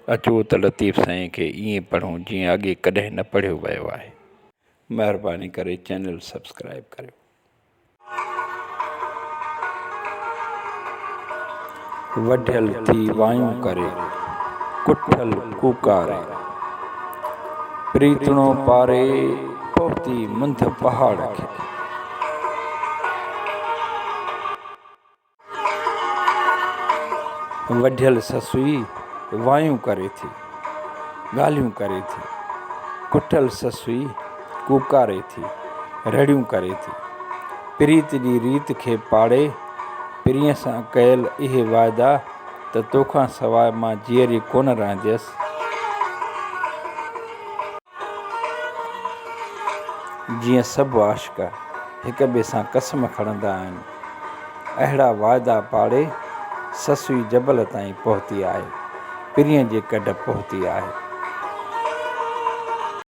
अचो त लतीफ़ साईं खे ईअं पढ़ूं जीअं अॻे कॾहिं न पढ़ियो वियो आहे। महिरबानी करे चैनल सब्सक्राइब करियो। वढियल थी वायूं करे कुठल कूकारे, प्रीतणो पारे पहुती मुंद पहाड़ खे। वढियल ससुई वायूं करे थी, ॻाल्हियूं करे थी, कुठल ससुई कूकारे थी, रड़ियूं करे थी। प्रीत जी रीत खे पाड़े, प्रीअ सां कयल इहे वाइदा त तोखां सवाइ मां जीअरी कोन रहंदसि। जीअं सभु आशिक़ हिक ॿिए सां कसम खणंदा आहिनि, अहिड़ा वाइदा पाड़े ससुई जबल ताईं पहुती आहे, प्रीअ जे कढ पहुती आहे।